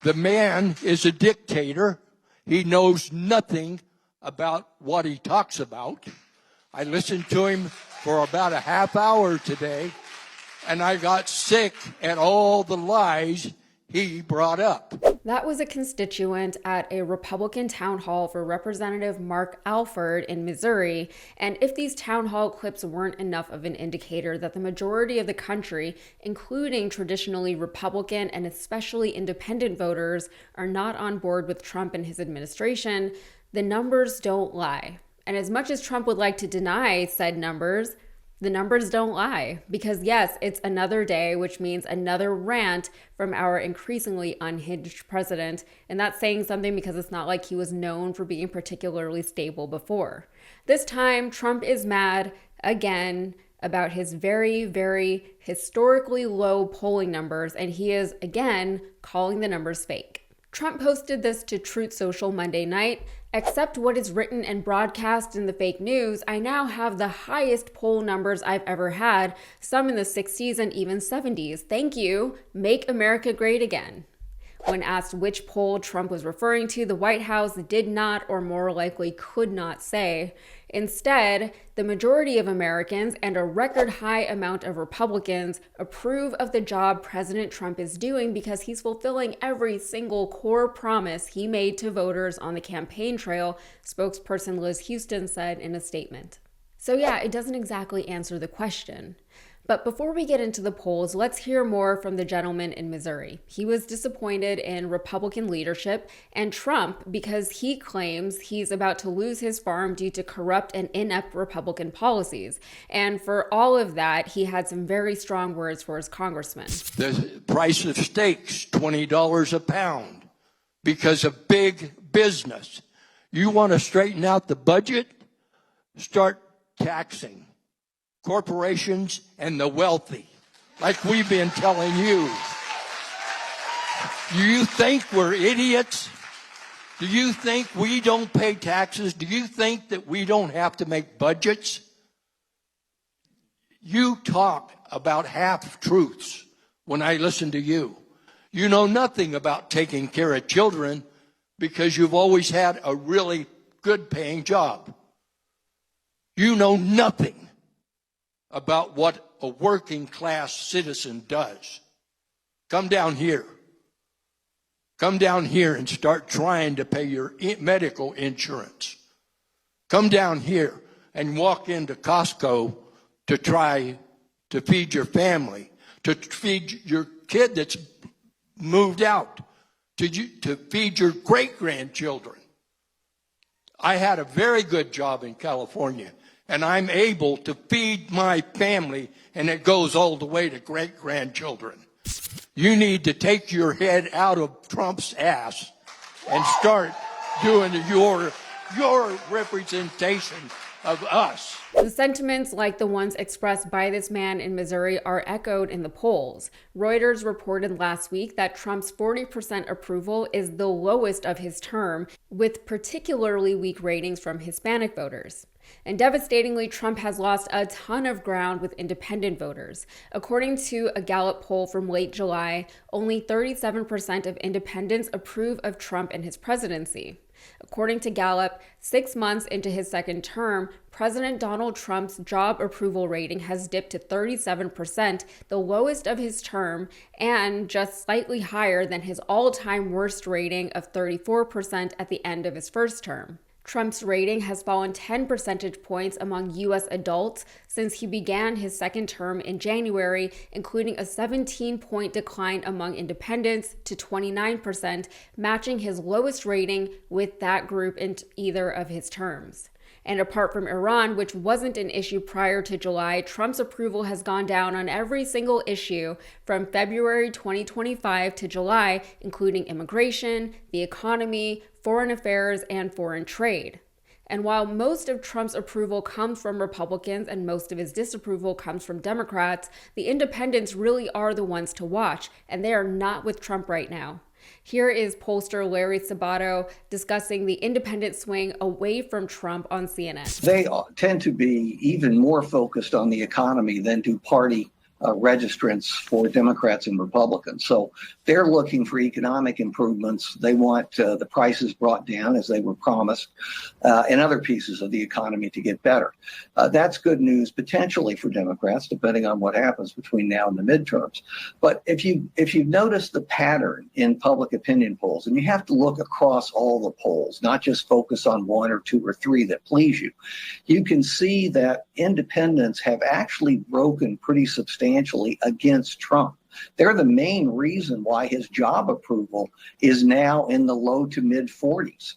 The man is a dictator. He knows nothing about what he talks about. I listened to him for about a half hour today, and I got sick at all the lies he brought up. That was a constituent at a Republican town hall for Representative Mark Alford in Missouri. And if these town hall clips weren't enough of an indicator that the majority of the country, including traditionally Republican and especially independent voters, are not on board with Trump and his administration, the numbers don't lie. And as much as Trump would like to deny said numbers, the numbers don't lie, because yes, it's another day, which means another rant from our increasingly unhinged president. And that's saying something because it's not like he was known for being particularly stable before. This time, Trump is mad again about his very, very historically low polling numbers, and he is again calling the numbers fake. Trump posted this to Truth Social Monday night. Except what is written and broadcast in the fake news, I now have the highest poll numbers I've ever had, some in the 60s and even 70s. Thank you. Make America great again. When asked which poll Trump was referring to, the White House did not, or more likely could not say. Instead, the majority of Americans and a record high amount of Republicans approve of the job President Trump is doing because he's fulfilling every single core promise he made to voters on the campaign trail, spokesperson Liz Houston said in a statement. So yeah, it doesn't exactly answer the question. But before we get into the polls, let's hear more from the gentleman in Missouri. He was disappointed in Republican leadership and Trump because he claims he's about to lose his farm due to corrupt and inept Republican policies. And for all of that, he had some very strong words for his congressman. The price of steaks, $20 a pound, because of big business. You want to straighten out the budget? Start taxing corporations and the wealthy, like we've been telling you. Do you think we're idiots? Do you think we don't pay taxes? Do you think that we don't have to make budgets? You talk about half-truths when I listen to you. You know nothing about taking care of children because you've always had a really good-paying job. You know nothing about what a working class citizen does. Come down here. Come down here and start trying to pay your medical insurance. Come down here and walk into Costco to try to feed your family, to feed your kid that's moved out, to feed your great-grandchildren. I had a very good job in California, and I'm able to feed my family, and it goes all the way to great-grandchildren. You need to take your head out of Trump's ass and start doing your representation of us. The sentiments like the ones expressed by this man in Missouri are echoed in the polls. Reuters reported last week that Trump's 40% approval is the lowest of his term, with particularly weak ratings from Hispanic voters. And devastatingly, Trump has lost a ton of ground with independent voters. According to a Gallup poll from late July, only 37% of independents approve of Trump and his presidency. According to Gallup, 6 months into his second term, President Donald Trump's job approval rating has dipped to 37%, the lowest of his term, and just slightly higher than his all-time worst rating of 34% at the end of his first term. Trump's rating has fallen 10 percentage points among U.S. adults since he began his second term in January, including a 17-point decline among independents to 29%, matching his lowest rating with that group in either of his terms. And apart from Iran, which wasn't an issue prior to July, Trump's approval has gone down on every single issue from February 2025 to July, including immigration, the economy, foreign affairs, and foreign trade. And while most of Trump's approval comes from Republicans and most of his disapproval comes from Democrats, the independents really are the ones to watch, and they are not with Trump right now. Here is pollster Larry Sabato discussing the independent swing away from Trump on CNN. They tend to be even more focused on the economy than do party registrants for Democrats and Republicans. So they're looking for economic improvements. They want the prices brought down as they were promised, and other pieces of the economy to get better. That's good news potentially for Democrats, depending on what happens between now and the midterms. But if you've noticed the pattern in public opinion polls, and you have to look across all the polls, not just focus on one or two or three that please you, you can see that independents have actually broken pretty substantially against Trump. They're the main reason why his job approval is now in the low to mid 40s.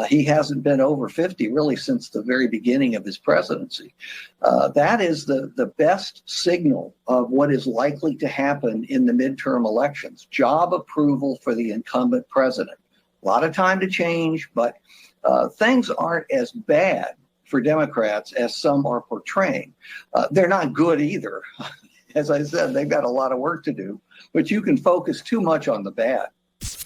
He hasn't been over 50 really since the very beginning of his presidency. That is the best signal of what is likely to happen in the midterm elections. Job approval for the incumbent president. A lot of time to change, but things aren't as bad for Democrats as some are portraying. They're not good either. As I said, they've got a lot of work to do, but you can focus too much on the bad.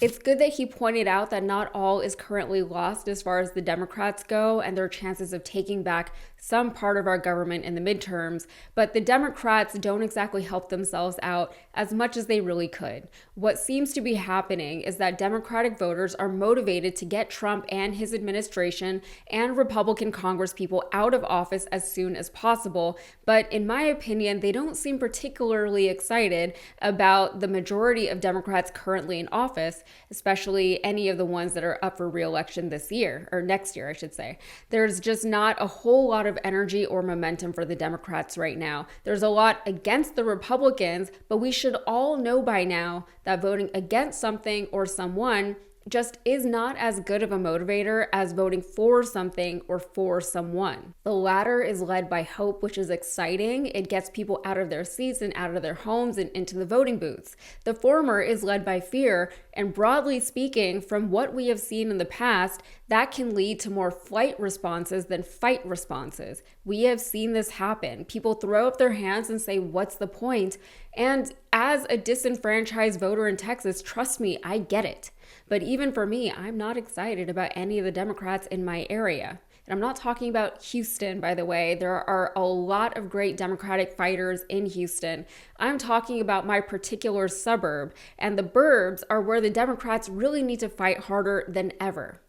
It's good that he pointed out that not all is currently lost as far as the Democrats go and their chances of taking back some part of our government in the midterms, but the Democrats don't exactly help themselves out as much as they really could. What seems to be happening is that Democratic voters are motivated to get Trump and his administration and Republican congresspeople out of office as soon as possible, but in my opinion, they don't seem particularly excited about the majority of Democrats currently in office, especially any of the ones that are up for re-election this year, or next year, I should say. There's just not a whole lot of energy or momentum for the Democrats right now. There's a lot against the Republicans, but we should all know by now that voting against something or someone just is not as good of a motivator as voting for something or for someone. The latter is led by hope, which is exciting. It gets people out of their seats and out of their homes and into the voting booths. The former is led by fear, and broadly speaking, from what we have seen in the past, that can lead to more flight responses than fight responses. We have seen this happen. People throw up their hands and say, "What's the point?" And as a disenfranchised voter in Texas, trust me, I get it. But even for me, I'm not excited about any of the Democrats in my area. And I'm not talking about Houston, by the way. There are a lot of great Democratic fighters in Houston. I'm talking about my particular suburb, and the burbs are where the Democrats really need to fight harder than ever.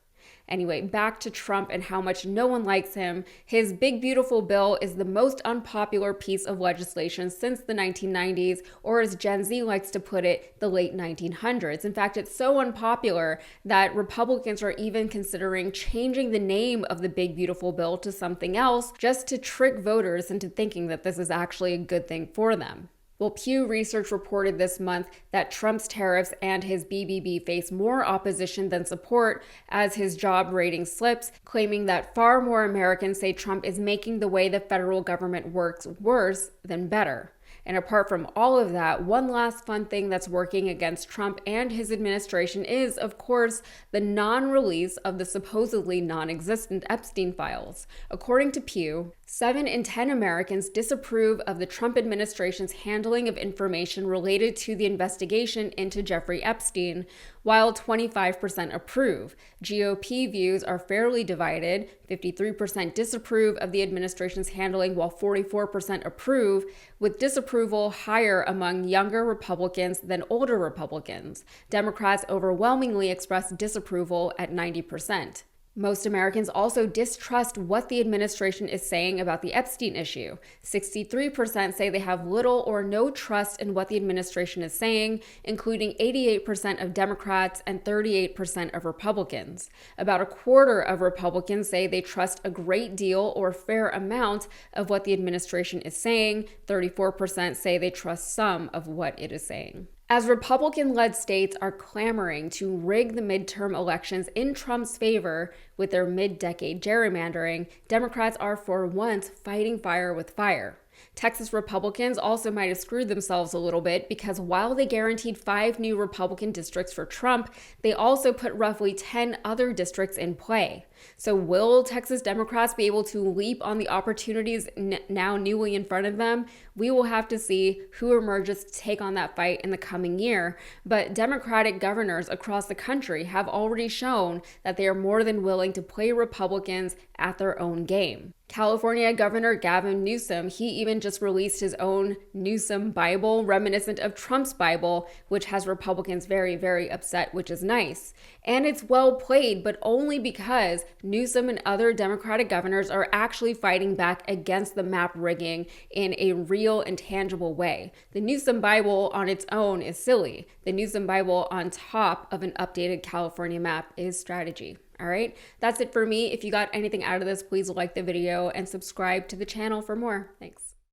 Anyway, back to Trump and how much no one likes him. His big, beautiful bill is the most unpopular piece of legislation since the 1990s, or as Gen Z likes to put it, the late 1900s. In fact, it's so unpopular that Republicans are even considering changing the name of the big, beautiful bill to something else just to trick voters into thinking that this is actually a good thing for them. Well, Pew Research reported this month that Trump's tariffs and his BBB face more opposition than support as his job rating slips, claiming that far more Americans say Trump is making the way the federal government works worse than better. And apart from all of that, one last fun thing that's working against Trump and his administration is, of course, the non-release of the supposedly non-existent Epstein files. According to Pew, 7 in 10 Americans disapprove of the Trump administration's handling of information related to the investigation into Jeffrey Epstein, while 25% approve. GOP views are fairly divided. 53% disapprove of the administration's handling, while 44% approve, with disapproval higher among younger Republicans than older Republicans. Democrats overwhelmingly express disapproval at 90%. Most Americans also distrust what the administration is saying about the Epstein issue. 63% say they have little or no trust in what the administration is saying, including 88% of Democrats and 38% of Republicans. About a quarter of Republicans say they trust a great deal or fair amount of what the administration is saying. 34% say they trust some of what it is saying. As Republican-led states are clamoring to rig the midterm elections in Trump's favor with their mid-decade gerrymandering, Democrats are for once fighting fire with fire. Texas Republicans also might have screwed themselves a little bit because while they guaranteed 5 new Republican districts for Trump, they also put roughly 10 other districts in play. So will Texas Democrats be able to leap on the opportunities now newly in front of them? We will have to see who emerges to take on that fight in the coming year. But Democratic governors across the country have already shown that they are more than willing to play Republicans at their own game. California Governor Gavin Newsom, he even just released his own Newsom Bible, reminiscent of Trump's Bible, which has Republicans very, very upset, which is nice. And it's well played, but only because Newsom and other Democratic governors are actually fighting back against the map rigging in a real and tangible way. The Newsom Bible on its own is silly. The Newsom Bible on top of an updated California map is strategy. All right, that's it for me. If you got anything out of this, please like the video and subscribe to the channel for more. Thanks.